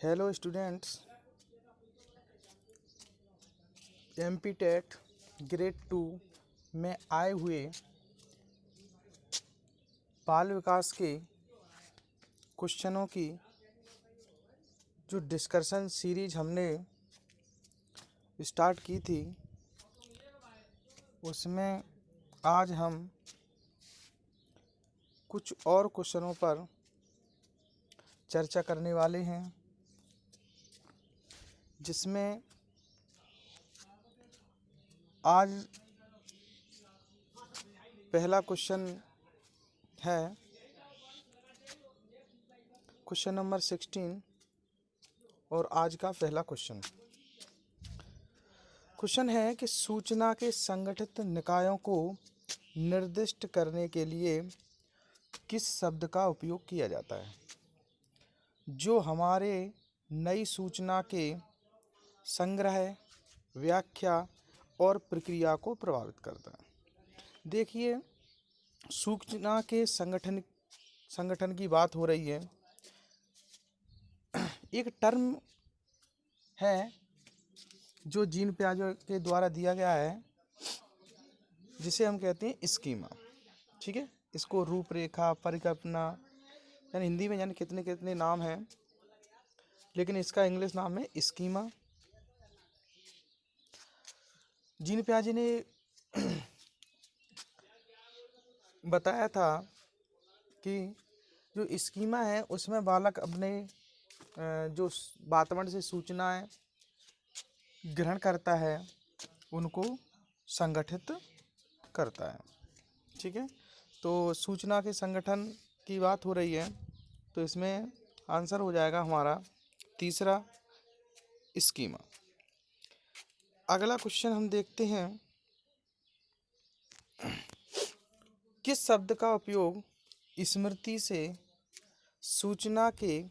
Hello students, MP TET grade 2 में आए हुए बाल विकास के क्वेश्चनों की जो डिस्कशन सीरीज हमने स्टार्ट की थी, उसमें आज हम कुछ और क्वेश्चनों पर चर्चा करने वाले हैं, जिसमें आज पहला क्वेश्चन है क्वेश्चन नंबर 16 और आज का पहला क्वेश्चन है कि सूचना के संगठित निकायों को निर्दिष्ट करने के लिए किस शब्द का उपयोग किया जाता है जो हमारे नई सूचना के संग्रह, व्याख्या और प्रक्रिया को प्रभावित करता है। देखिए, सूचना के संगठन की बात हो रही है। एक टर्म है जो जीन पियाजे के द्वारा दिया गया है, जिसे हम कहते हैं स्कीमा। ठीक है, इसको रूपरेखा, परिकल्पना, यानी हिंदी में जाने कितने कितने नाम हैं, लेकिन इसका इंग्लिश नाम है स्कीमा। जीन पियाजे ने बताया था कि जो स्कीमा है उसमें बालक अपने जो वातावरण से सूचनाएं ग्रहण करता है उनको संगठित करता है। ठीक है, तो सूचना के संगठन की बात हो रही है, तो इसमें आंसर हो जाएगा हमारा तीसरा स्कीमा। अगला क्वेश्चन हम देखते हैं, किस शब्द का उपयोग स्मृति से सूचना के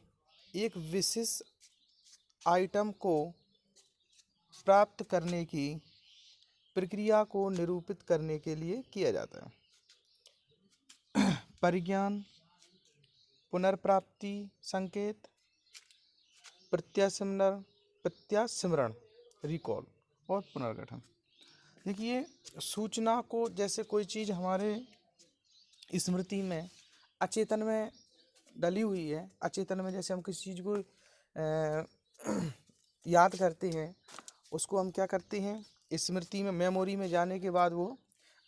एक विशेष आइटम को प्राप्त करने की प्रक्रिया को निरूपित करने के लिए किया जाता है? परिज्ञान, पुनर्प्राप्ति संकेत, प्रत्यास्मरण, रिकॉल और पुनर्गठन। देखिए, सूचना को जैसे कोई चीज़ हमारे स्मृति में अचेतन में डली हुई है, अचेतन में जैसे हम किसी चीज़ को याद करते हैं, उसको हम क्या करते हैं, स्मृति में, मेमोरी में जाने के बाद वो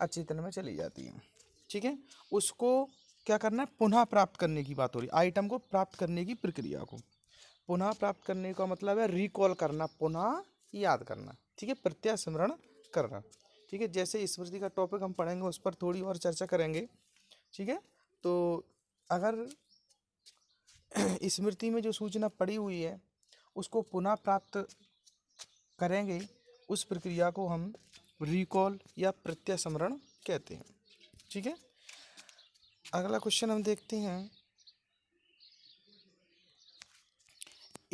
अचेतन में चली जाती है। ठीक है, उसको क्या करना है, पुनः प्राप्त करने की बात हो रही है। आइटम को प्राप्त करने की प्रक्रिया को पुनः प्राप्त करने का मतलब है रिकॉल करना, पुनः याद करना। ठीक है, प्रत्यास्मरण करना। ठीक है, जैसे स्मृति का टॉपिक हम पढ़ेंगे उस पर थोड़ी और चर्चा करेंगे। ठीक है, तो अगर स्मृति में जो सूचना पड़ी हुई है उसको पुनः प्राप्त करेंगे, उस प्रक्रिया को हम रिकॉल या प्रत्यास्मरण कहते हैं। ठीक है, अगला क्वेश्चन हम देखते हैं,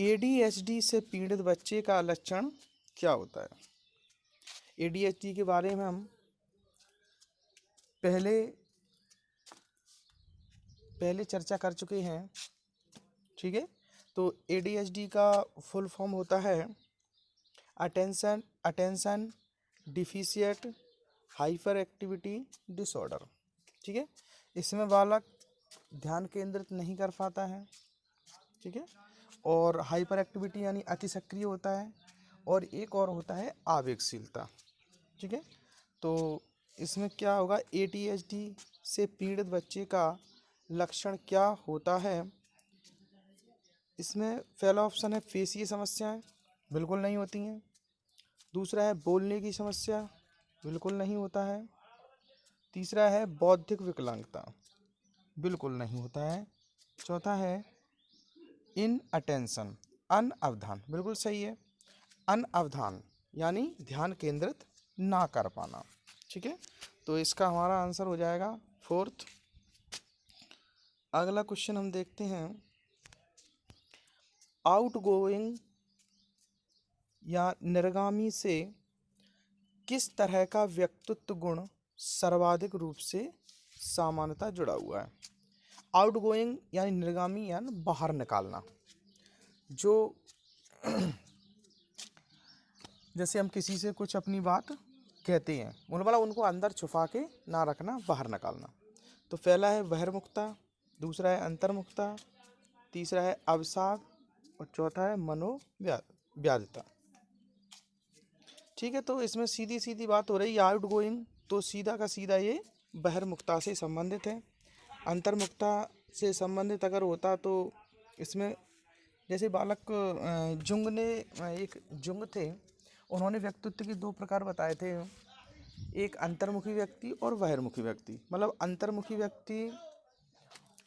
ADHD से पीड़ित बच्चे का लक्षण क्या होता है? ADHD के बारे में हम पहले चर्चा कर चुके हैं। ठीक है, तो ADHD का फुल फॉर्म होता है attention deficient hyper activity disorder. ठीक है, इसमें बालक ध्यान केंद्रित नहीं कर पाता है। ठीक है, और हाइपर एक्टिविटी यानी अति सक्रिय होता है, और एक और होता है आवेगशीलता। ठीक है, तो इसमें क्या होगा, ADHD से पीड़ित बच्चे का लक्षण क्या होता है? इसमें पहला ऑप्शन है पेशीय समस्याएं, बिल्कुल नहीं होती हैं। दूसरा है बोलने की समस्या, बिल्कुल नहीं होता है। तीसरा है बौद्धिक विकलांगता, बिल्कुल नहीं होता है। चौथा है इनअटेंशन, अनअवधान, बिल्कुल सही है। अनअवधान यानी ध्यान केंद्रित ना कर पाना। ठीक है, तो इसका हमारा आंसर हो जाएगा फोर्थ। अगला क्वेश्चन हम देखते हैं, आउटगोइंग या निर्गामी से किस तरह का व्यक्तित्व गुण सर्वाधिक रूप से सामान्यता जुड़ा हुआ है? आउटगोइंग यानी निर्गामी यानी बाहर निकालना, जो जैसे हम किसी से कुछ अपनी बात कहते हैं, बोला उनको अंदर छुपा के ना रखना, बाहर निकालना। तो पहला है बहिर्मुखता, दूसरा है अंतर्मुखता, तीसरा है अवसाद और चौथा है मनोव्याधिता। ठीक है, तो इसमें सीधी सीधी बात हो रही है आउट गोइंग, तो सीधा का सीधा ये बहिर्मुखता से संबंधित है। अंतर्मुखता से संबंधित अगर होता तो इसमें जैसे बालक जुंग ने एक जुंग थे, उन्होंने व्यक्तित्व के दो प्रकार बताए थे, एक अंतर्मुखी व्यक्ति और बहिर्मुखी व्यक्ति। मतलब अंतर्मुखी व्यक्ति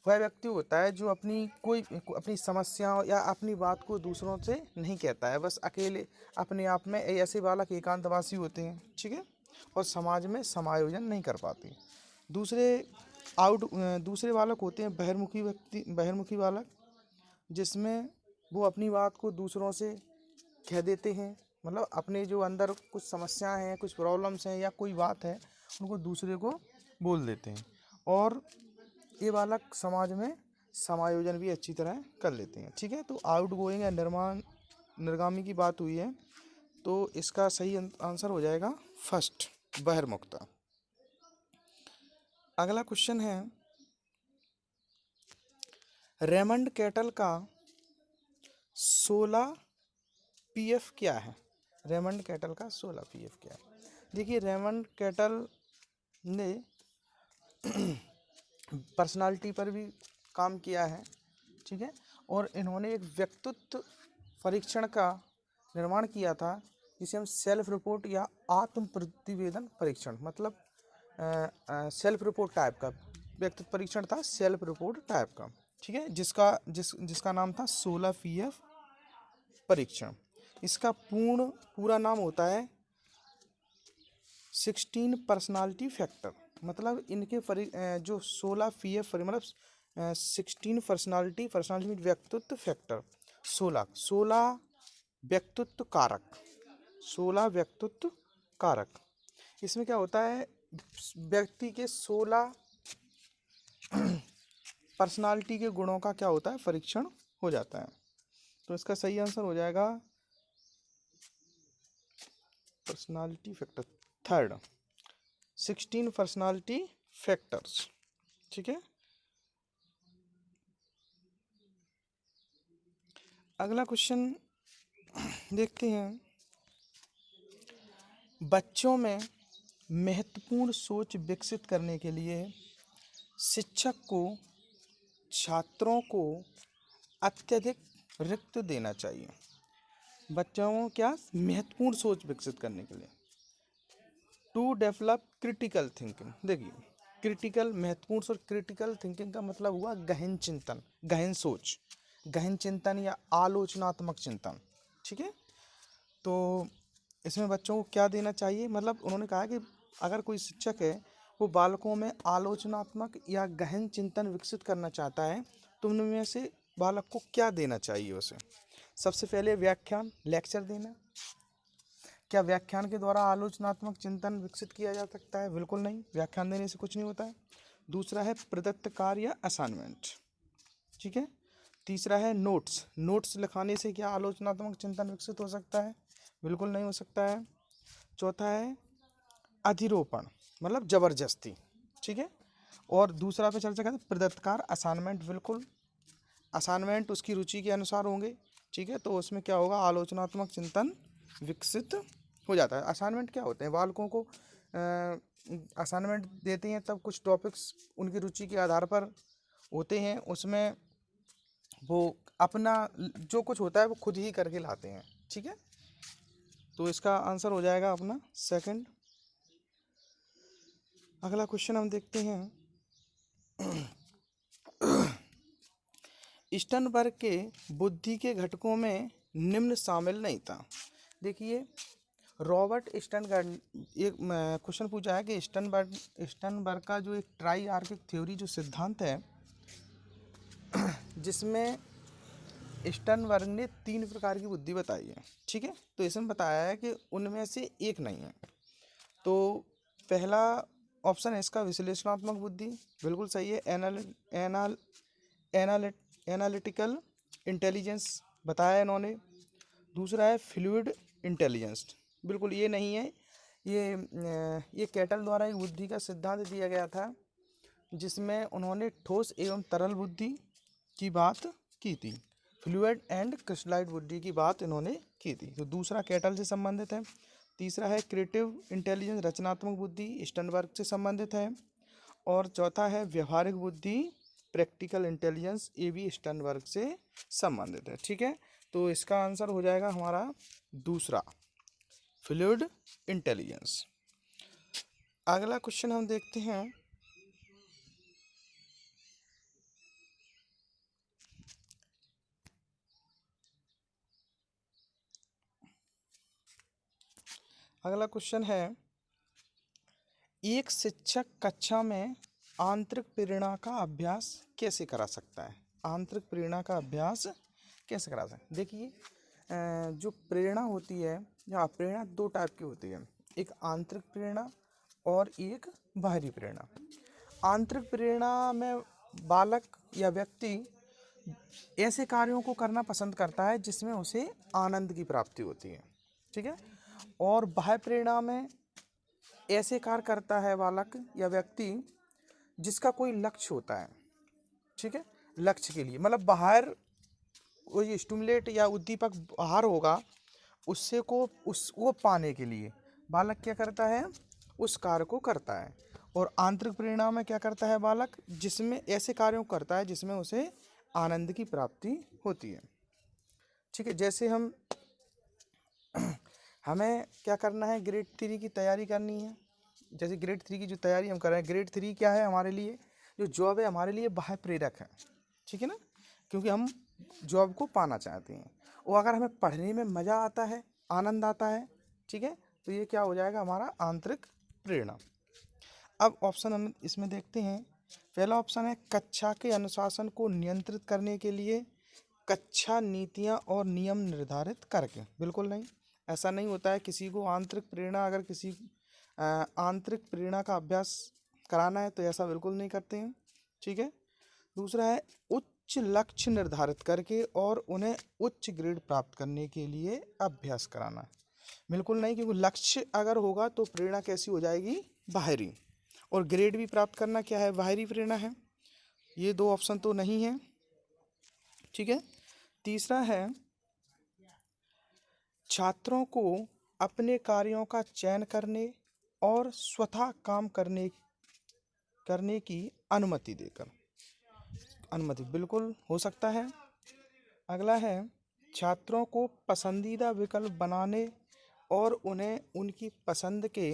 वह व्यक्ति होता है जो अपनी समस्याओं या अपनी बात को दूसरों से नहीं कहता है, बस अकेले अपने आप में। ऐसे बालक एकांतवासी होते हैं, ठीक है, और समाज में समायोजन नहीं कर पाते। दूसरे बालक होते हैं बहिर्मुखी बालक, जिसमें वो अपनी बात को दूसरों से कह देते हैं। मतलब अपने जो अंदर कुछ समस्याएं हैं, कुछ प्रॉब्लम्स हैं या कोई बात है, उनको दूसरे को बोल देते हैं, और ये बालक समाज में समायोजन भी अच्छी तरह कर लेते हैं। ठीक है, तो आउट गोइंग या निर्गामी की बात हुई है, तो इसका सही आंसर हो जाएगा फर्स्ट, बहिर्मुखता। अगला क्वेश्चन है, रेमंड कैटल का 16 पीएफ क्या है? रेमंड कैटल का 16 पीएफ क्या है? देखिए, रेमंड कैटल ने पर्सनालिटी पर भी काम किया है, ठीक है, और इन्होंने एक व्यक्तित्व परीक्षण का निर्माण किया था, जिसे हम सेल्फ रिपोर्ट या आत्म प्रतिवेदन परीक्षण, मतलब सेल्फ रिपोर्ट टाइप का व्यक्तित्व परीक्षण था, सेल्फ रिपोर्ट टाइप का, ठीक है, जिसका नाम था 16 पीएफ परीक्षण। इसका पूरा नाम होता है 16 पर्सनालिटी फैक्टर। मतलब इनके जो 16 पीएफ मतलब 16 पर्सनालिटी व्यक्तित्व फैक्टर, 16 व्यक्तित्व कारक, 16 व्यक्तित्व कारक। इसमें क्या होता है, व्यक्ति के 16 पर्सनालिटी के गुणों का क्या होता है, परीक्षण हो जाता है। तो इसका सही आंसर हो जाएगा personality factor third, 16 personality factors. ठीक है, अगला क्वेश्चन देखते हैं। बच्चों में महत्वपूर्ण सोच विकसित करने के लिए शिक्षक को छात्रों को अत्यधिक रिक्त देना चाहिए। बच्चों को क्या महत्वपूर्ण सोच विकसित करने के लिए, टू डेवलप क्रिटिकल थिंकिंग। देखिए, क्रिटिकल महत्वपूर्ण सोच, क्रिटिकल थिंकिंग का मतलब हुआ गहन चिंतन, गहन सोच, गहन चिंतन या आलोचनात्मक चिंतन। ठीक है, तो इसमें बच्चों को क्या देना चाहिए, मतलब उन्होंने कहा कि अगर कोई शिक्षक है वो बालकों में आलोचनात्मक या गहन चिंतन विकसित करना चाहता है, तो उनमें से बालक को क्या देना चाहिए उसे? सबसे पहले व्याख्यान, लेक्चर देना। क्या व्याख्यान के द्वारा आलोचनात्मक चिंतन विकसित किया जा सकता है? बिल्कुल नहीं, व्याख्यान देने से कुछ नहीं होता है। दूसरा है प्रदत्त कार्य या असाइनमेंट। ठीक है, तीसरा है नोट्स लिखाने से क्या आलोचनात्मक चिंतन विकसित हो सकता है? बिल्कुल नहीं हो सकता है। चौथा है अधिरोपण, मतलब जबरदस्ती। ठीक है, और दूसरा पे चर्चा करते हैं प्रदत्तकार असाइनमेंट। बिल्कुल, असाइनमेंट उसकी रुचि के अनुसार होंगे। ठीक है, तो उसमें क्या होगा, आलोचनात्मक चिंतन विकसित हो जाता है। असाइनमेंट क्या होते हैं, बालकों को असाइनमेंट देते हैं, तब कुछ टॉपिक्स उनकी रुचि के आधार पर होते हैं, उसमें वो अपना जो कुछ होता है वो खुद ही करके लाते हैं। ठीक है, तो इसका आंसर हो जाएगा अपना सेकंड। अगला क्वेश्चन हम देखते हैं। स्टर्नबर्ग के बुद्धि के घटकों में निम्न शामिल नहीं था। देखिए, रॉबर्ट स्टर्नबर्ग, एक क्वेश्चन पूछा है कि स्टर्नबर्ग का जो एक ट्राई-आर्किक थ्योरी जो सिद्धांत है, जिसमें स्टर्नबर्ग ने 3 प्रकार की बुद्धि बताई है। ठीक है, तो इसमें बताया है कि उनमें से एक नहीं है। तो पहला ऑप्शन है इसका विश्लेषणात्मक बुद्धि, बिल्कुल सही है। एनालिटिकल इंटेलिजेंस बताया इन्होंने। दूसरा है फ्लूइड इंटेलिजेंस, बिल्कुल ये नहीं है, ये कैटल द्वारा एक बुद्धि का सिद्धांत दिया गया था जिसमें उन्होंने ठोस एवं तरल बुद्धि की बात की थी, फ्लूइड एंड क्रिस्टलाइट बुद्धि की बात इन्होंने की थी। तो दूसरा कैटल से संबंधित है। तीसरा है क्रिएटिव इंटेलिजेंस, रचनात्मक बुद्धि, स्टर्नबर्ग से संबंधित है। और चौथा है व्यवहारिक बुद्धि, प्रैक्टिकल इंटेलिजेंस, ये भी स्टर्नबर्ग से संबंधित है। ठीक है, तो इसका आंसर हो जाएगा हमारा दूसरा, फ्लूइड इंटेलिजेंस। अगला क्वेश्चन हम देखते हैं। अगला क्वेश्चन है, एक शिक्षक कक्षा में आंतरिक प्रेरणा का अभ्यास कैसे करा सकता है? आंतरिक प्रेरणा का अभ्यास कैसे करा सकते हैं? देखिए, जो प्रेरणा होती है या प्रेरणा दो टाइप की होती है, एक आंतरिक प्रेरणा और एक बाहरी प्रेरणा। आंतरिक प्रेरणा में बालक या व्यक्ति ऐसे कार्यों को करना पसंद करता है जिसमें उसे आनंद की प्राप्ति होती है। ठीक है, और बाह्य प्रेरणा में ऐसे कार्य करता है बालक या व्यक्ति जिसका कोई लक्ष्य होता है। ठीक है, लक्ष्य के लिए, मतलब बाहर कोई स्टिमुलेट या उद्दीपक बाहर होगा, उससे को वो पाने के लिए बालक क्या करता है, उस कार्य को करता है। और आंतरिक प्रेरणा में क्या करता है बालक, जिसमें ऐसे कार्यों को करता है जिसमें उसे आनंद की प्राप्ति होती है। ठीक है, जैसे हमें क्या करना है, ग्रेड 3 की तैयारी करनी है। जैसे ग्रेड 3 की जो तैयारी हम कर रहे हैं, ग्रेड 3 क्या है हमारे लिए, जो जॉब है हमारे लिए बाह्य प्रेरक है। ठीक है ना, क्योंकि हम जॉब को पाना चाहते हैं, और अगर हमें पढ़ने में मज़ा आता है, आनंद आता है, ठीक है, तो ये क्या हो जाएगा हमारा आंतरिक प्रेरणा। अब ऑप्शन हम इसमें देखते हैं। पहला ऑप्शन है, कक्षा के अनुशासन को नियंत्रित करने के लिए कक्षा नीतियाँ और नियम निर्धारित करके। बिल्कुल नहीं, ऐसा नहीं होता है। किसी को आंतरिक प्रेरणा, अगर किसी आंतरिक प्रेरणा का अभ्यास कराना है तो ऐसा बिल्कुल नहीं करते हैं। ठीक है, दूसरा है, उच्च लक्ष्य निर्धारित करके और उन्हें उच्च ग्रेड प्राप्त करने के लिए अभ्यास कराना। बिल्कुल नहीं, क्योंकि लक्ष्य अगर होगा तो प्रेरणा कैसी हो जाएगी, बाहरी, और ग्रेड भी प्राप्त करना क्या है, बाहरी प्रेरणा है। ये दो ऑप्शन तो नहीं है। ठीक है, तीसरा है, छात्रों को अपने कार्यों का चयन करने और स्वतः काम करने की अनुमति देकर। अनुमति बिल्कुल हो सकता है। अगला है, छात्रों को पसंदीदा विकल्प बनाने और उन्हें उनकी पसंद के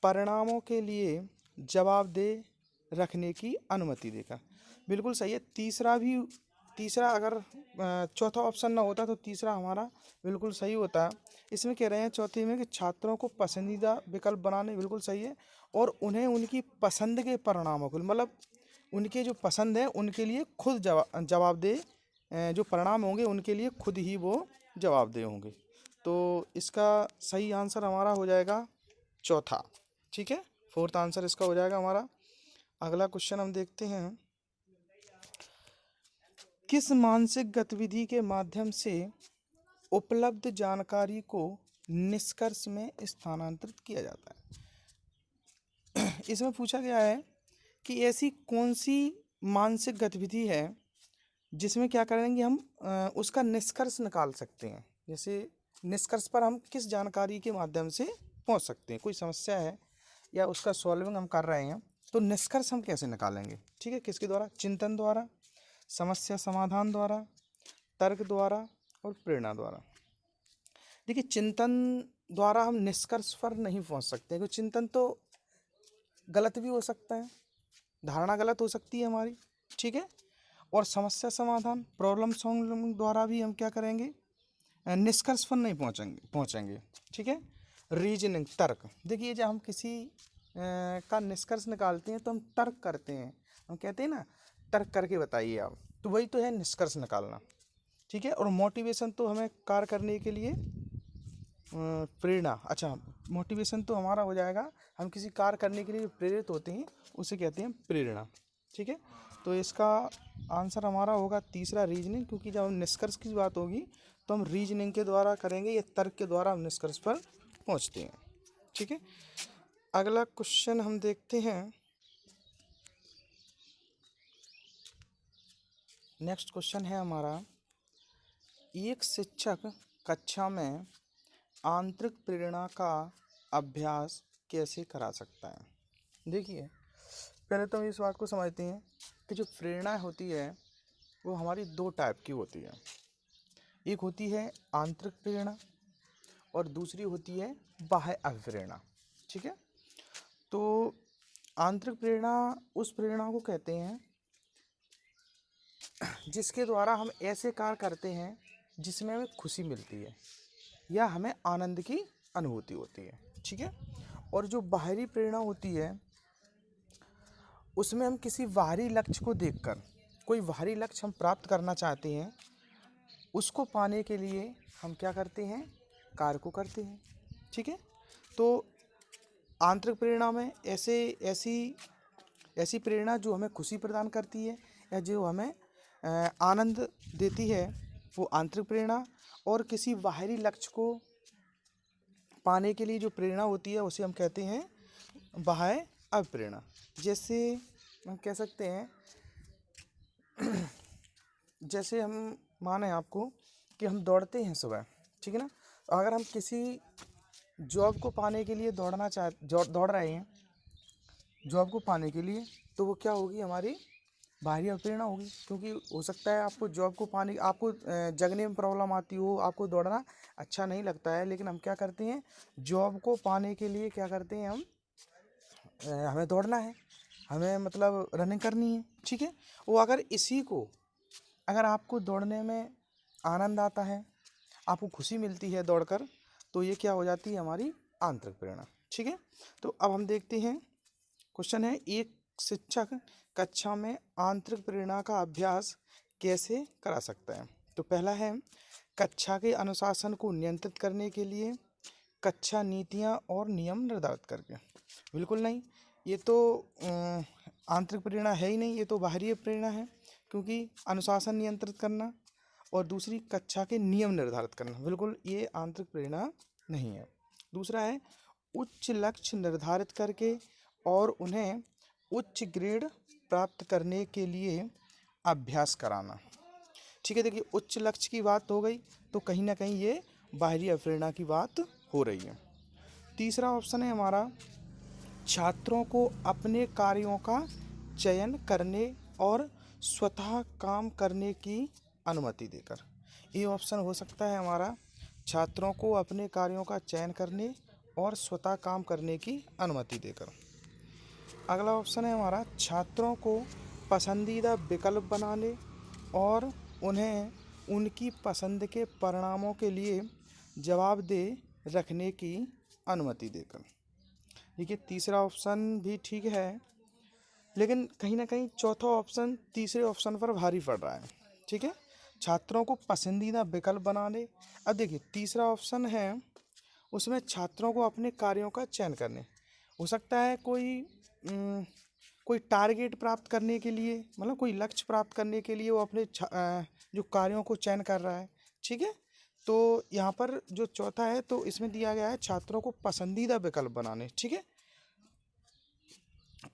परिणामों के लिए जवाबदेह रखने की अनुमति देकर। बिल्कुल सही है। तीसरा अगर चौथा ऑप्शन ना होता तो तीसरा हमारा बिल्कुल सही होता। इसमें कह रहे हैं चौथे में कि छात्रों को पसंदीदा विकल्प बनाने, बिल्कुल सही है, और उन्हें उनकी पसंद के परिणामों को, मतलब उनके जो पसंद है उनके लिए खुद जवाबदेह, जो परिणाम होंगे उनके लिए खुद ही वो जवाबदेह होंगे। तो इसका सही आंसर हमारा हो जाएगा चौथा। ठीक है, फोर्थ आंसर इसका हो जाएगा हमारा। अगला क्वेश्चन हम देखते हैं, किस मानसिक गतिविधि के माध्यम से उपलब्ध जानकारी को निष्कर्ष में स्थानांतरित किया जाता है? इसमें पूछा गया है कि ऐसी कौन सी मानसिक गतिविधि है जिसमें क्या करेंगे हम, उसका निष्कर्ष निकाल सकते हैं। जैसे निष्कर्ष पर हम किस जानकारी के माध्यम से पहुंच सकते हैं, कोई समस्या है या उसका सॉल्विंग हम कर रहे हैं, तो निष्कर्ष हम कैसे निकालेंगे? ठीक है, किसके द्वारा, चिंतन द्वारा, समस्या समाधान द्वारा, तर्क द्वारा और प्रेरणा द्वारा। देखिए, चिंतन द्वारा हम निष्कर्ष पर नहीं पहुंच सकते, क्योंकि चिंतन तो गलत भी हो सकता है, धारणा गलत हो सकती है हमारी। ठीक है, और समस्या समाधान, प्रॉब्लम सॉल्विंग द्वारा भी हम क्या करेंगे, निष्कर्ष पर नहीं पहुंचेंगे। ठीक है, रीजनिंग, तर्क, देखिए जब हम किसी का निष्कर्ष निकालते हैं तो हम तर्क करते हैं, हम कहते हैं ना तर्क करके बताइए आप, तो वही तो है निष्कर्ष निकालना। ठीक है, और मोटिवेशन तो हमें कार्य करने के लिए प्रेरणा, अच्छा मोटिवेशन तो हमारा हो जाएगा, हम किसी कार्य करने के लिए प्रेरित होते हैं उसे कहते हैं प्रेरणा। ठीक है, तो इसका आंसर हमारा होगा तीसरा रीजनिंग, क्योंकि जब हम निष्कर्ष की बात होगी तो हम रीजनिंग के द्वारा करेंगे या तर्क के द्वारा हम निष्कर्ष पर पहुंचते हैं। ठीक है, अगला क्वेश्चन हम देखते हैं। नेक्स्ट क्वेश्चन है हमारा, एक शिक्षक कक्षा में आंतरिक प्रेरणा का अभ्यास कैसे करा सकता है। देखिए, पहले तो हम इस बात को समझते हैं कि जो प्रेरणा होती है वो हमारी दो टाइप की होती है। एक होती है आंतरिक प्रेरणा और दूसरी होती है बाह्य अभिप्रेरणा। ठीक है, तो आंतरिक प्रेरणा उस प्रेरणा को कहते हैं जिसके द्वारा हम ऐसे कार्य करते हैं जिसमें हमें खुशी मिलती है या हमें आनंद की अनुभूति होती है। ठीक है, और जो बाहरी प्रेरणा होती है उसमें हम किसी बाहरी लक्ष्य को देखकर, कोई बाहरी लक्ष्य हम प्राप्त करना चाहते हैं, उसको पाने के लिए हम क्या करते हैं, कार्य को करते हैं। ठीक है, तो आंतरिक प्रेरणा में ऐसी प्रेरणा जो हमें खुशी प्रदान करती है या जो हमें आनंद देती है, वो आंतरिक प्रेरणा। और किसी बाहरी लक्ष्य को पाने के लिए जो प्रेरणा होती है उसे हम कहते हैं बाह्य अभिप्रेरणा। जैसे हम कह सकते हैं, जैसे हम माने आपको कि हम दौड़ते हैं सुबह, ठीक है ना, अगर हम किसी जॉब को पाने के लिए दौड़ रहे हैं जॉब को पाने के लिए, तो वो क्या होगी, हमारी बाहरी प्रेरणा होगी। क्योंकि हो सकता है आपको जॉब को पाने, आपको जगने में प्रॉब्लम आती हो, आपको दौड़ना अच्छा नहीं लगता है, लेकिन हम क्या करते हैं, जॉब को पाने के लिए क्या करते हैं हम, हमें दौड़ना है, हमें मतलब रनिंग करनी है। ठीक है, वो अगर आपको दौड़ने में आनंद आता है, आपको खुशी मिलती है दौड़कर, तो ये क्या हो जाती है, हमारी आंतरिक प्रेरणा। ठीक है, तो अब हम देखते हैं, क्वेश्चन है, एक शिक्षक कक्षा में आंतरिक प्रेरणा का अभ्यास कैसे करा सकता है। तो पहला है, कक्षा के अनुशासन को नियंत्रित करने के लिए कक्षा नीतियाँ और नियम निर्धारित करके। बिल्कुल नहीं, ये तो आंतरिक प्रेरणा है ही नहीं, ये तो बाहरी प्रेरणा है। क्योंकि अनुशासन नियंत्रित करना और दूसरी कक्षा के नियम निर्धारित करना, बिल्कुल ये आंतरिक प्रेरणा नहीं है। दूसरा है, उच्च लक्ष्य निर्धारित करके और उन्हें उच्च ग्रेड प्राप्त करने के लिए अभ्यास कराना। ठीक है, देखिए उच्च लक्ष्य की बात हो गई, तो कहीं ना कहीं ये बाहरी प्रेरणा की बात हो रही है। तीसरा ऑप्शन है हमारा, छात्रों को अपने कार्यों का चयन करने और स्वतः काम करने की अनुमति देकर। ये ऑप्शन हो सकता है हमारा, छात्रों को अपने कार्यों का चयन करने और स्वतः काम करने की अनुमति देकर। अगला ऑप्शन है हमारा, छात्रों को पसंदीदा विकल्प बनाने और उन्हें उनकी पसंद के परिणामों के लिए जवाबदेह रखने की अनुमति देकर। देखिए तीसरा ऑप्शन भी ठीक है, लेकिन कहीं ना कहीं चौथा ऑप्शन तीसरे ऑप्शन पर भारी पड़ रहा है। ठीक है, छात्रों को पसंदीदा विकल्प बनाने। अब देखिए तीसरा ऑप्शन है, उसमें छात्रों को अपने कार्यों का चयन करने, हो सकता है कोई टारगेट प्राप्त करने के लिए, मतलब कोई लक्ष्य प्राप्त करने के लिए वो अपने जो कार्यों को चयन कर रहा है। ठीक है, तो यहाँ पर जो चौथा है, तो इसमें दिया गया है छात्रों को पसंदीदा विकल्प बनाने। ठीक है,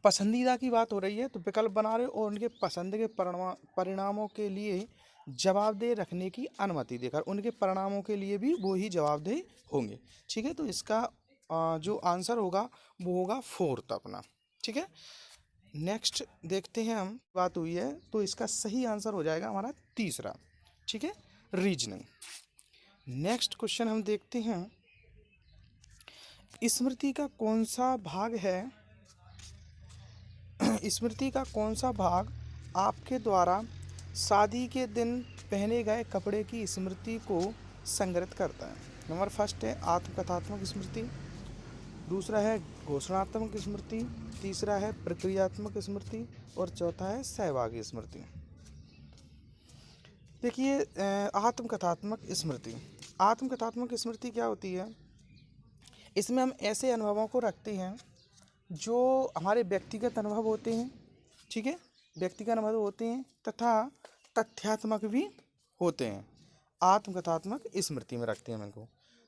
पसंदीदा की बात हो रही है, तो विकल्प बना रहे और उनके पसंद के परिणामों के लिए जवाबदेह रखने की अनुमति देकर, उनके परिणामों के लिए भी वो ही जवाबदेह होंगे। ठीक है, तो इसका जो आंसर होगा वो होगा फोर्थ अपना। ठीक है, नेक्स्ट देखते हैं हम, बात हुई है तो इसका सही आंसर हो जाएगा हमारा तीसरा। ठीक है, रीजनिंग। नेक्स्ट क्वेश्चन हम देखते हैं, स्मृति का कौन सा भाग है स्मृति का कौन सा भाग आपके द्वारा शादी के दिन पहने गए कपड़े की स्मृति को संग्रहित करता है। नंबर फर्स्ट है आत्मकथात्मक स्मृति, दूसरा है घोषणात्मक स्मृति, तीसरा है प्रक्रियात्मक स्मृति और चौथा है सहभागी स्मृति। देखिए आत्मकथात्मक स्मृति, आत्मकथात्मक स्मृति क्या होती है, इसमें हम ऐसे अनुभवों को रखते हैं जो हमारे व्यक्तिगत अनुभव होते हैं। ठीक है, व्यक्तिगत अनुभव होते हैं तथा तथ्यात्मक भी होते हैं। आत्मकथात्मक स्मृति में रखते हैं हम इनको।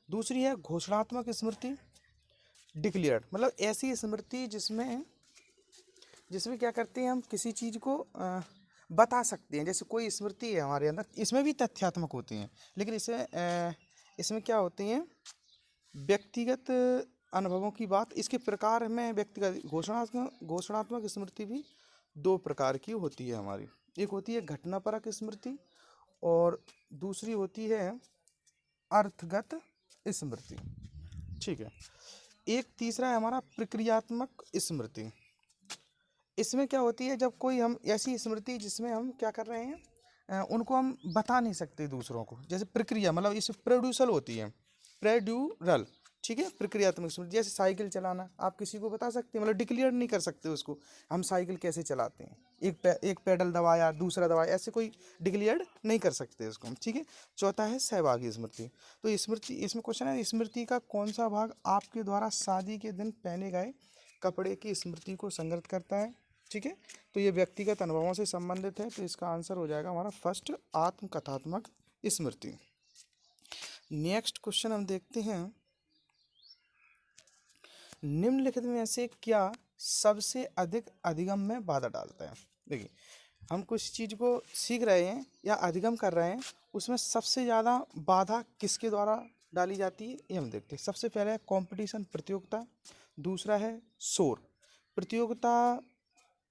दूसरी है घोषणात्मक स्मृति, डिक्लेयर्ड, मतलब ऐसी स्मृति जिसमें जिसमें क्या करते हैं हम किसी चीज़ को बता सकते हैं। जैसे कोई स्मृति है हमारे अंदर, इसमें भी तथ्यात्मक होती हैं, लेकिन इसमें क्या होती हैं व्यक्तिगत अनुभवों की बात। इसके प्रकार में व्यक्तिगत घोषणात्मक स्मृति भी दो प्रकार की होती है हमारी। एक होती है घटनापरक स्मृति और दूसरी होती है अर्थगत स्मृति। ठीक है। एक तीसरा है हमारा प्रक्रियात्मक स्मृति। इसमें क्या होती है, जब कोई हम ऐसी स्मृति जिसमें हम क्या कर रहे हैं उनको हम बता नहीं सकते दूसरों को। जैसे प्रक्रिया, मतलब इस प्रोड्यूसल होती है, प्रेड्यूरल, ठीक है। प्रक्रियात्मक स्मृति जैसे साइकिल चलाना, आप किसी को बता सकते हैं, मतलब डिक्लेयर नहीं कर सकते उसको हम साइकिल कैसे चलाते हैं, एक पैडल दबाया दूसरा दबाया, ऐसे कोई डिक्लेयर नहीं कर सकते उसको हम, ठीक है। चौथा है सहभागी स्मृति। तो स्मृति, इसमें क्वेश्चन है स्मृति का कौन सा भाग आपके द्वारा शादी के दिन पहने गए कपड़े की स्मृति को संग्रहित करता है, ठीक है। तो ये व्यक्तिगत अनुभवों से संबंधित है, तो इसका आंसर हो जाएगा हमारा फर्स्ट, आत्मकथात्मक स्मृति। नेक्स्ट क्वेश्चन हम देखते हैं, निम्नलिखित में से क्या सबसे अधिक अधिगम में बाधा डालता है। देखिए, हम कुछ चीज़ को सीख रहे हैं या अधिगम कर रहे हैं, उसमें सबसे ज़्यादा बाधा किसके द्वारा डाली जाती है ये हम देखते हैं। सबसे पहले है कंपटीशन, प्रतियोगिता। दूसरा है शोर। प्रतियोगिता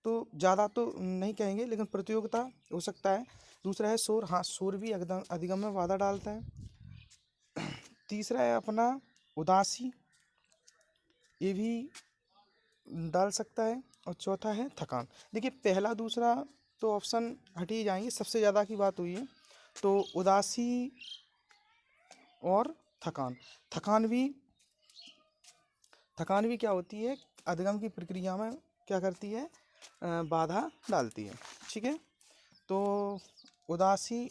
तो ज़्यादा तो नहीं कहेंगे, लेकिन प्रतियोगिता हो सकता है। दूसरा है शोर, हाँ शोर भी अधिगम में बाधा डालता है। तीसरा है अपना उदासी, ये भी डाल सकता है। और चौथा है थकान। देखिए, पहला दूसरा तो ऑप्शन हट ही जाएंगे, सबसे ज़्यादा की बात हुई है, तो उदासी और थकान। थकान भी क्या होती है, अधिगम की प्रक्रिया में क्या करती है, बाधा डालती है, ठीक है। तो उदासी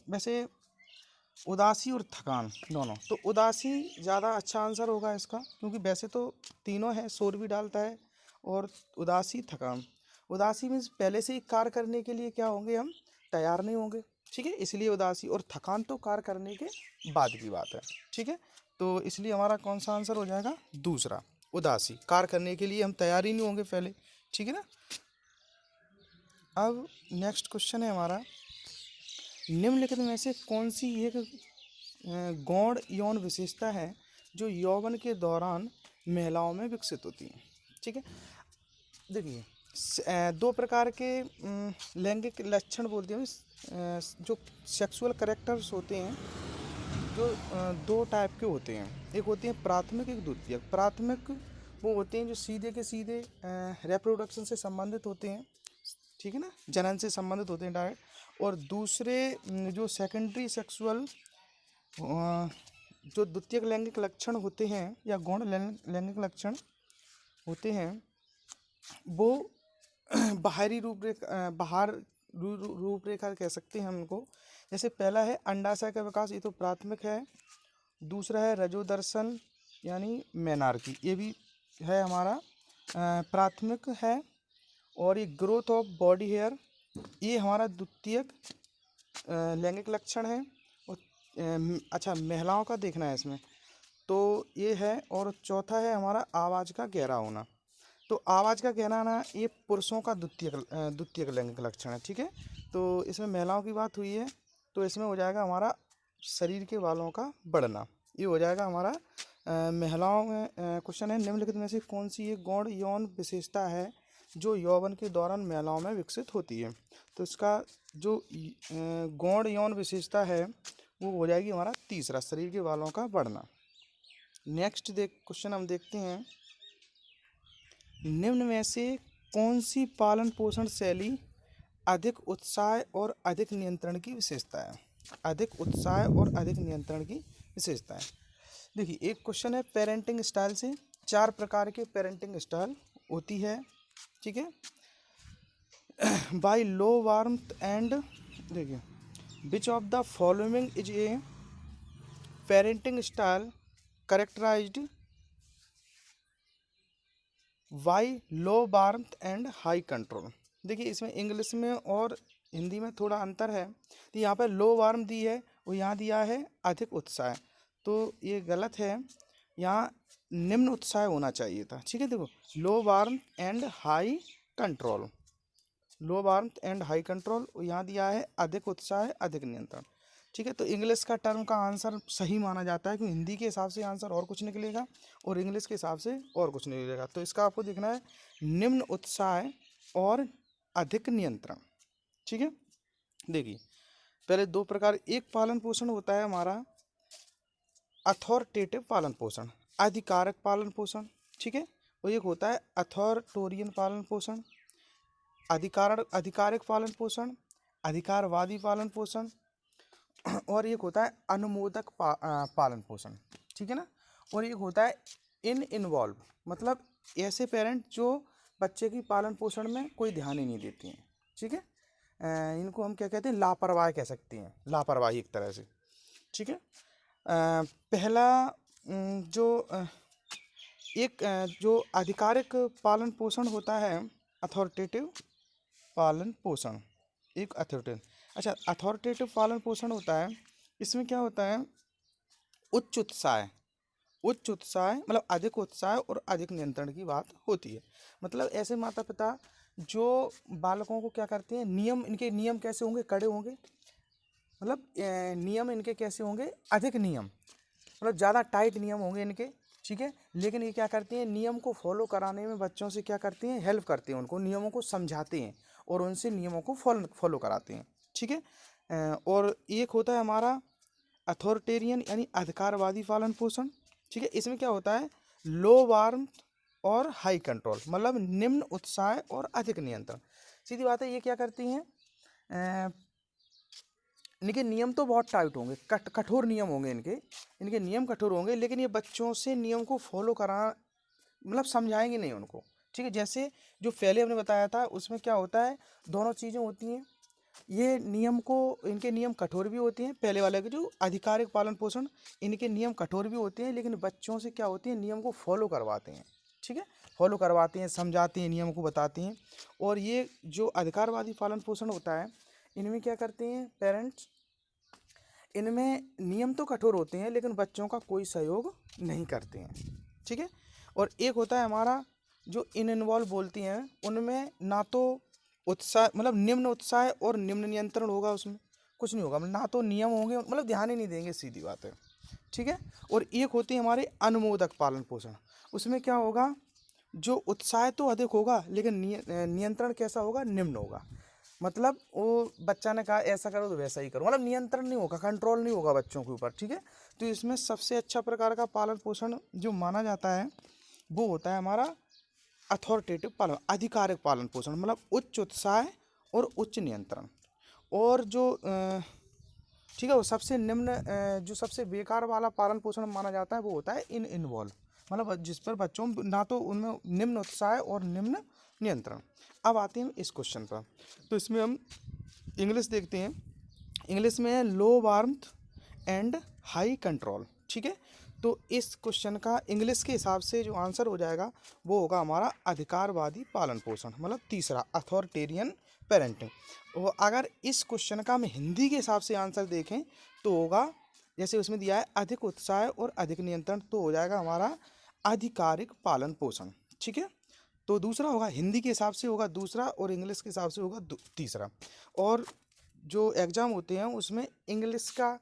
और थकान दोनों, तो उदासी ज़्यादा अच्छा आंसर होगा इसका, क्योंकि वैसे तो तीनों है, शोर भी डालता है और उदासी थकान। उदासी मीन्स पहले से ही कार्य करने के लिए क्या होंगे, हम तैयार नहीं होंगे, ठीक है, इसलिए उदासी। और थकान तो कार्य करने के बाद की बात है, ठीक है। तो इसलिए हमारा कौन सा आंसर हो जाएगा, दूसरा, उदासी। कार्य करने के लिए हम तैयार ही नहीं होंगे पहले, ठीक है ना। अब नेक्स्ट क्वेश्चन है हमारा, निम्नलिखित में से कौन सी एक गौण यौन विशेषता है जो यौवन के दौरान महिलाओं में विकसित होती है, ठीक है। देखिए, दो प्रकार के लैंगिक लक्षण बोलते हैं, जो सेक्सुअल कैरेक्टर्स होते हैं, जो दो टाइप के होते हैं। एक होते हैं प्राथमिक, एक द्वितीयक। प्राथमिक वो होते हैं जो सीधे के सीधे रिप्रोडक्शन से संबंधित होते हैं, ठीक है ना, जनन से संबंधित होते हैं डायरेक्ट। और दूसरे जो सेकेंडरी सेक्सुअल जो द्वितीयक लैंगिक लक्षण होते हैं या गौण लैंगिक लक्षण होते हैं, वो बाहरी रूपरेखा कह सकते हैं हम उनको। जैसे पहला है अंडाशय का विकास, ये तो प्राथमिक है। दूसरा है रजोदर्शन यानी मेनार्की, ये भी है हमारा प्राथमिक है। और ये ग्रोथ ऑफ बॉडी हेयर, ये हमारा द्वितीयक लैंगिक लक्षण है। और अच्छा, महिलाओं का देखना है इसमें, तो ये है। और चौथा है हमारा आवाज़ का गहरा होना। तो आवाज़ का गहरा होना ये पुरुषों का द्वितीयक लैंगिक लक्षण है, ठीक है। तो इसमें महिलाओं की बात हुई है, तो इसमें हो जाएगा हमारा शरीर के बालों का बढ़ना, ये हो जाएगा हमारा महिलाओं में। क्वेश्चन है, निम्नलिखित में से कौन सी एक गौण यौन विशेषता है जो यौवन के दौरान महिलाओं में विकसित होती है। तो इसका जो गौण यौन विशेषता है वो हो जाएगी हमारा तीसरा, शरीर के बालों का बढ़ना। नेक्स्ट क्वेश्चन हम देखते हैं, निम्न में से कौन सी पालन पोषण शैली अधिक उत्साह और अधिक नियंत्रण की विशेषता है। अधिक उत्साह और अधिक नियंत्रण की विशेषता है। देखिए, एक क्वेश्चन है पेरेंटिंग स्टाइल से। 4 प्रकार के पेरेंटिंग स्टाइल होती है, ठीक है। बाय लो वार्मथ एंड, देखिए, which of the following is a parenting style characterised by low warmth and high control. देखिए इसमें इंग्लिश में और हिंदी में थोड़ा अंतर है। तो यहाँ पर लो वार्म दी है और यहाँ दिया है अधिक उत्साह, तो ये गलत है। यहाँ निम्न उत्साह होना चाहिए था। ठीक है, देखो low warm and high control, low warmth and high control, यहाँ दिया है अधिक उत्साह अधिक नियंत्रण। ठीक है, तो इंग्लिश का टर्म का आंसर सही माना जाता है, क्योंकि हिंदी के हिसाब से आंसर और कुछ निकलेगा और इंग्लिश के हिसाब से और कुछ निकलेगा। तो इसका आपको देखना है निम्न उत्साह और अधिक नियंत्रण। ठीक है, देखिए पहले दो प्रकार, एक पालन पोषण होता है हमारा अथॉरिटेटिव पालन पोषण, आधिकारक पालन पोषण। ठीक है, और एक होता है अथॉरिटोरियन पालन पोषण, आधिकारिक पालन पोषण, अधिकारवादी पालन पोषण, और एक होता है अनुमोदक पालन पोषण। ठीक है ना, और एक होता है इनवॉल्व, मतलब ऐसे पेरेंट जो बच्चे की पालन पोषण में कोई ध्यान ही नहीं देते हैं। ठीक है, इनको हम क्या कहते हैं, लापरवाह कह सकते हैं, लापरवाही एक तरह से। ठीक है, पहला जो आधिकारिक पालन पोषण होता है अथॉरिटेटिव पालन पोषण, एक अथॉरिटेटिव। अच्छा, अथॉरिटेटिव पालन पोषण होता है, इसमें क्या होता है उच्च उत्साह, उच्च उत्साह मतलब अधिक उत्साह और अधिक नियंत्रण की बात होती है। मतलब ऐसे माता पिता जो बालकों को क्या करते हैं, इनके नियम कैसे होंगे, कड़े होंगे, मतलब नियम इनके कैसे होंगे, अधिक नियम, मतलब ज़्यादा टाइट नियम होंगे इनके। ठीक है, लेकिन ये क्या करते हैं, नियम को फॉलो कराने में बच्चों से क्या करते हैं, हेल्प करते हैं, उनको नियमों को समझाते हैं और उनसे नियमों को फॉलो कराते हैं। ठीक है, और एक होता है हमारा अथॉरिटेरियन यानी अधिकारवादी पालन पोषण। ठीक है, इसमें क्या होता है लो वार्मथ और हाई कंट्रोल, मतलब निम्न उत्साह और अधिक नियंत्रण। सीधी बात है, ये क्या करती हैं, इनके नियम तो बहुत टाइट होंगे, कठोर नियम होंगे, इनके नियम कठोर होंगे, लेकिन ये बच्चों से नियम को फॉलो कराना मतलब समझाएंगे नहीं उनको। ठीक है, जैसे जो पहले हमने बताया था उसमें क्या होता है, दोनों चीज़ें होती हैं, ये नियम को, इनके नियम कठोर भी होते हैं, पहले वाले के जो आधिकारिक पालन पोषण, इनके नियम कठोर भी होते हैं, लेकिन बच्चों से क्या होती है, नियम को फॉलो करवाते हैं। ठीक है, फॉलो करवाते हैं, समझाते हैं, नियम को बताते हैं। और ये जो अधिकारवादी पालन पोषण होता है, इनमें क्या करते हैं पेरेंट्स, इनमें नियम तो कठोर होते हैं लेकिन बच्चों का कोई सहयोग नहीं करते हैं। ठीक है, और एक होता है हमारा जो इनवॉल्व बोलती हैं, उनमें ना तो उत्साह, मतलब निम्न उत्साह और निम्न नियंत्रण होगा, उसमें कुछ नहीं होगा, ना तो नियम होंगे, मतलब ध्यान ही नहीं देंगे, सीधी बात है। ठीक है, और एक होती है हमारे अनुमोदक पालन पोषण, उसमें क्या होगा, जो उत्साह तो अधिक होगा लेकिन नियंत्रण कैसा होगा, निम्न होगा। मतलब वो बच्चा ने कहा ऐसा करो तो वैसा ही करो, मतलब नियंत्रण नहीं होगा, कंट्रोल नहीं होगा बच्चों के ऊपर। ठीक है, तो इसमें सबसे अच्छा प्रकार का पालन पोषण जो माना जाता है वो होता है हमारा अथॉरिटेटिव पालन, आधिकारिक पालन पोषण, मतलब उच्च उत्साह और उच्च नियंत्रण। और जो ठीक है, वो सबसे निम्न जो सबसे बेकार वाला पालन पोषण माना जाता है वो होता है इनवॉल्व, मतलब जिस पर बच्चों ना तो उनमें निम्न उत्साह और निम्न नियंत्रण। अब आते हैं इस क्वेश्चन पर, तो इसमें हम इंग्लिश देखते हैं। इंग्लिश में है लो वार्मथ एंड हाई कंट्रोल। ठीक है, तो इस क्वेश्चन का इंग्लिश के हिसाब से जो आंसर हो जाएगा वो होगा हमारा अधिकारवादी पालन पोषण, मतलब तीसरा अथॉरिटेरियन पेरेंटिंग। और अगर इस क्वेश्चन का हम हिंदी के हिसाब से आंसर देखें तो होगा, जैसे उसमें दिया है अधिक उत्साह और अधिक नियंत्रण, तो हो जाएगा हमारा आधिकारिक पालन पोषण। ठीक है, तो दूसरा होगा, हिंदी के हिसाब से होगा दूसरा और इंग्लिश के हिसाब से होगा तीसरा। और जो एग्ज़ाम होते हैं उसमें इंग्लिश का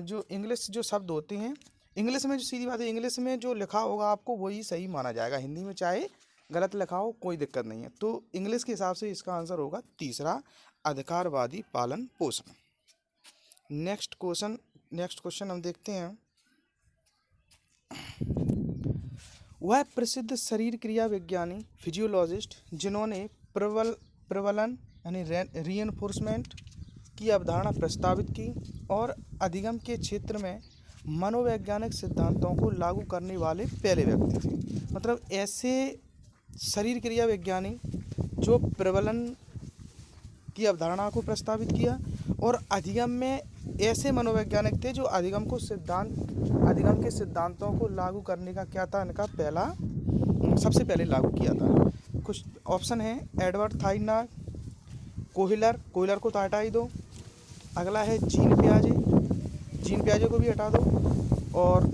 जो इंग्लिश जो शब्द होते हैं, इंग्लिश में जो सीधी बात है, इंग्लिश में जो लिखा होगा आपको वही सही माना जाएगा, हिंदी में चाहे गलत लिखा हो कोई दिक्कत नहीं है। तो इंग्लिश के हिसाब से इसका आंसर होगा तीसरा अधिकारवादी पालन पोषण। नेक्स्ट क्वेश्चन हम देखते हैं। वह प्रसिद्ध शरीर क्रिया विज्ञानी फिजियोलॉजिस्ट जिन्होंने प्रबलन यानी रीइंफोर्समेंट की अवधारणा प्रस्तावित की और अधिगम के क्षेत्र में मनोवैज्ञानिक सिद्धांतों को लागू करने वाले पहले व्यक्ति थे। मतलब ऐसे शरीर क्रिया विज्ञानी जो प्रबलन की अवधारणा को प्रस्तावित किया और अधिगम में ऐसे मनोवैज्ञानिक थे जो अधिगम के सिद्धांतों को लागू करने का क्या था, इनका सबसे पहले लागू किया था। कुछ ऑप्शन है एडवर्ड थाइनार्ड, कोहिलर, कोहिलर को तो हटा ही दो। अगला है जीन पियाजे, जीन पियाजे को भी हटा दो। और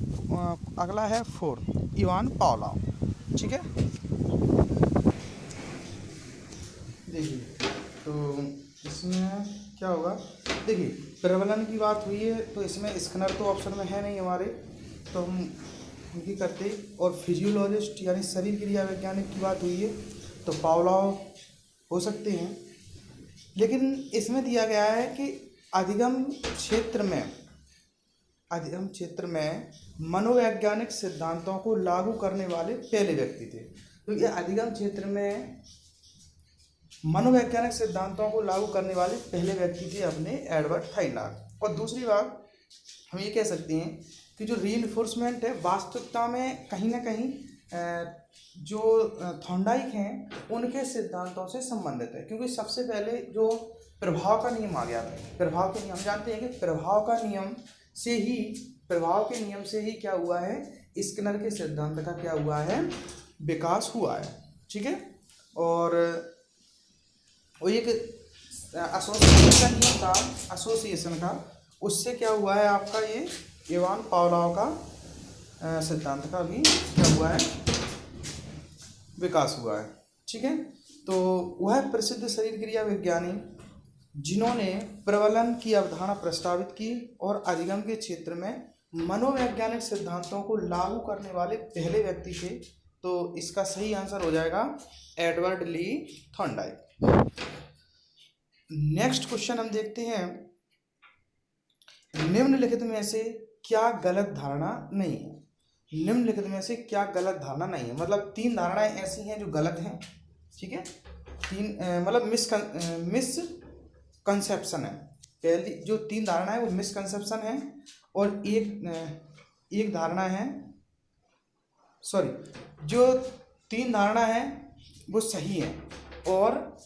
अगला है फोर्थ इवान पावलोव। ठीक है, देखिए तो इसमें क्या होगा, देखिए प्रबलन की बात हुई है तो इसमें स्किनर तो ऑप्शन में है नहीं हमारे, तो हम उनकी करते। और फिजियोलॉजिस्ट यानी शरीर क्रिया वैज्ञानिक की बात हुई है तो पावलोव हो सकते हैं। लेकिन इसमें दिया गया है कि अधिगम क्षेत्र में मनोवैज्ञानिक सिद्धांतों को लागू करने वाले पहले व्यक्ति थे। तो ये अधिगम क्षेत्र में मनोवैज्ञानिक सिद्धांतों को लागू करने वाले पहले व्यक्ति थे अपने एडवर्ड थाइनार्ड। और दूसरी बात हम ये कह सकते हैं कि जो रीइंफोर्समेंट है वास्तविकता में कहीं ना कहीं जो थॉर्नडाइक हैं उनके सिद्धांतों से संबंधित है, क्योंकि सबसे पहले जो प्रभाव का नियम आ गया था। प्रभाव के नियम जानते हैं कि प्रभाव के नियम से ही क्या हुआ है, स्किनर के सिद्धांत का क्या हुआ है, विकास हुआ है। ठीक है, और एक एसोसिएशन का नियम था, एसोसिएशन का, उससे क्या हुआ है आपका ये इवान पावलोव का सिद्धांत का भी क्या हुआ है, विकास हुआ है। ठीक है, तो वह प्रसिद्ध शरीर क्रिया विज्ञानी जिन्होंने प्रबलन की अवधारणा प्रस्तावित की और अधिगम के क्षेत्र में मनोवैज्ञानिक सिद्धांतों को लागू करने वाले पहले व्यक्ति थे। तो इसका सही आंसर हो जाएगा एडवर्ड ली थॉर्नडाइक। नेक्स्ट क्वेश्चन हम देखते हैं, निम्नलिखित में से क्या गलत धारणा नहीं है। निम्नलिखित में से क्या गलत धारणा नहीं है, मतलब 3 धारणाएं ऐसी हैं जो गलत हैं। ठीक है, 3 मतलब मिसकंसेप्शन है। पहली जो 3 धारणा है वो मिसकंसेप्शन है, और एक धारणा है, सॉरी, जो 3 धारणा है वो सही है, और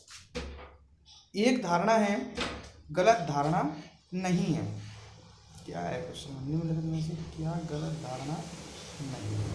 एक धारणा है गलत धारणा नहीं है। क्या है क्वेश्चन, निम्नलिखित में से क्या गलत धारणा नहीं है।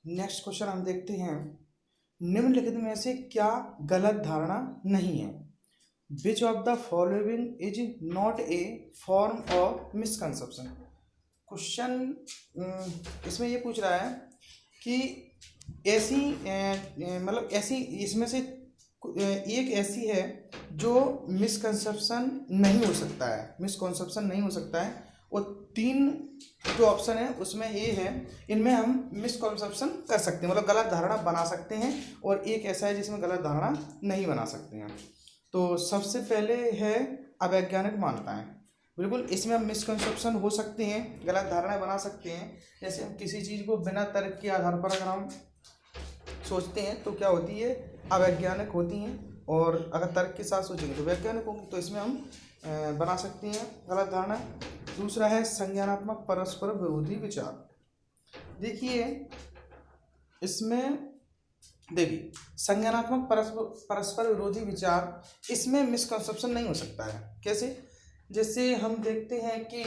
नेक्स्ट क्वेश्चन हम देखते हैं, निम्नलिखित में से क्या गलत धारणा नहीं है। विच of the following is not a form of misconception. Question इसमें ये पूछ रहा है कि ऐसी मतलब ऐसी इसमें से एक ऐसी है जो मिसकंसेप्शन नहीं हो सकता है, मिसकंसेप्शन नहीं हो सकता है। और 3 जो ऑप्शन है उसमें ए है, इनमें हम मिसकंसेप्शन कर सकते हैं, मतलब गलत धारणा बना सकते हैं, और एक ऐसा है जिसमें गलत धारणा नहीं बना सकते हैं। तो सबसे पहले है अवैज्ञानिक मान्यताएं। बिल्कुल, इसमें हम मिसकंसेप्शन हो सकते हैं, गलत धारणाएं बना सकते हैं। जैसे हम किसी चीज़ को बिना तर्क के आधार पर अगर हम सोचते हैं तो क्या होती है, अवैज्ञानिक होती हैं, और अगर तर्क के साथ सोचेंगे तो वैज्ञानिक होंगी। तो इसमें हम बना सकते हैं गलत धारणा। दूसरा है संज्ञानात्मक परस्पर विरोधी विचार। देखिए इसमें, देखिए संज्ञानात्मक परस्पर विरोधी विचार, इसमें मिसकंसेप्शन नहीं हो सकता है। कैसे, जैसे हम देखते हैं कि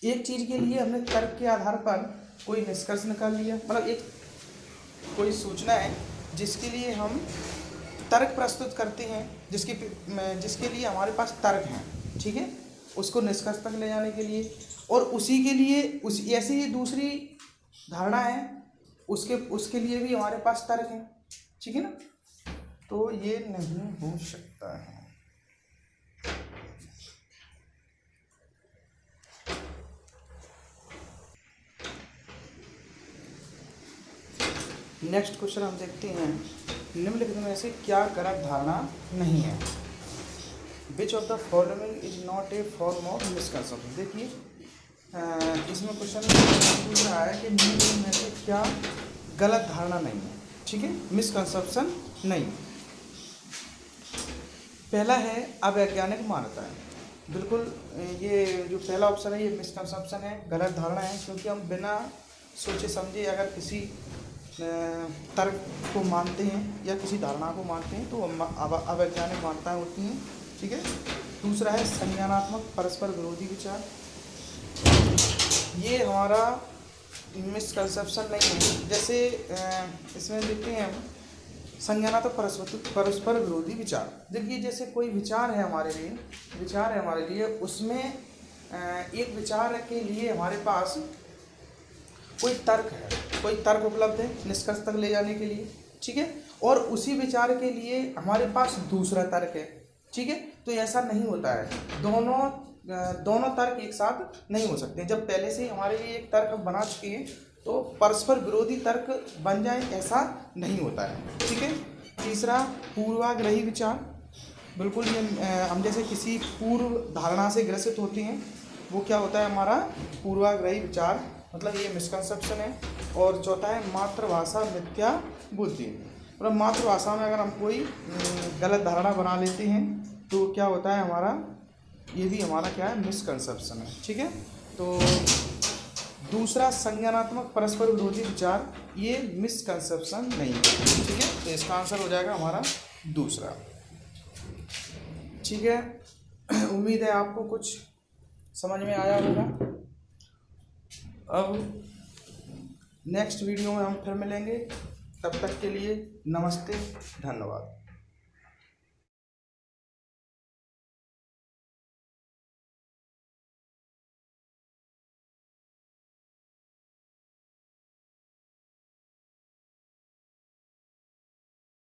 एक चीज़ के लिए हमने तर्क के आधार पर कोई निष्कर्ष निकाल लिया, मतलब एक कोई सूचना है जिसके लिए हम तर्क प्रस्तुत करते हैं, जिसके लिए हमारे पास तर्क हैं। ठीक है, उसको निष्कर्ष तक ले जाने के लिए, और उसी के लिए ऐसी ही दूसरी धारणा है, उसके लिए भी हमारे पास तर्क है। ठीक है ना, तो ये नहीं हो सकता है। नेक्स्ट क्वेश्चन हम देखते हैं, निम्नलिखित में से क्या गलत धारणा नहीं है? विच of the following is not a form of misconception. देखिए इसमें क्वेश्चन पूछ रहा है कि निम्नलिखित में से क्या गलत धारणा नहीं है, ठीक है, मिसकंसेप्शन नहीं। पहला है अवैज्ञानिक मान्यता है। बिल्कुल ये जो पहला ऑप्शन है ये मिसकंसेप्शन है, गलत धारणा है, क्योंकि हम बिना सोचे समझे अगर किसी तर्क को मानते हैं या किसी धारणा को मानते हैं तो अवैज्ञानिक मान्यताएं होती हैं, ठीक है। दूसरा है संज्ञानात्मक परस्पर विरोधी विचार, ये हमारा मिसकंसेप्शन नहीं है। जैसे इसमें देखते हैं संज्ञानात्मक परस्पर विरोधी विचार। देखिए जैसे कोई विचार है हमारे लिए, उसमें एक विचार के लिए हमारे पास कोई तर्क उपलब्ध है निष्कर्ष तक ले जाने के लिए, ठीक है, और उसी विचार के लिए हमारे पास दूसरा तर्क है, ठीक है। तो ऐसा नहीं होता है, दोनों तर्क एक साथ नहीं हो सकते। जब पहले से हमारे लिए एक तर्क बना चुके हैं तो परस्पर विरोधी तर्क बन जाए, ऐसा नहीं होता है, ठीक है। तीसरा पूर्वाग्रही विचार। बिल्कुल ये हम जैसे किसी पूर्व धारणा से ग्रसित होते हैं, वो क्या होता है हमारा पूर्वाग्रही विचार, मतलब ये मिसकंसेप्शन है। और चौथा है मातृभाषा मिथ्या बुद्धि। मतलब मातृभाषा में अगर हम कोई गलत धारणा बना लेते हैं तो क्या होता है हमारा, ये भी हमारा क्या है मिसकंसेप्शन है, ठीक है। तो दूसरा संज्ञानात्मक परस्पर विरोधी विचार, ये मिसकंसेप्शन नहीं है, ठीक है। तो इसका आंसर हो जाएगा हमारा दूसरा, ठीक है। उम्मीद है आपको कुछ समझ में आया होगा। अब नेक्स्ट वीडियो में हम फिर मिलेंगे, तब तक के लिए नमस्ते, धन्यवाद।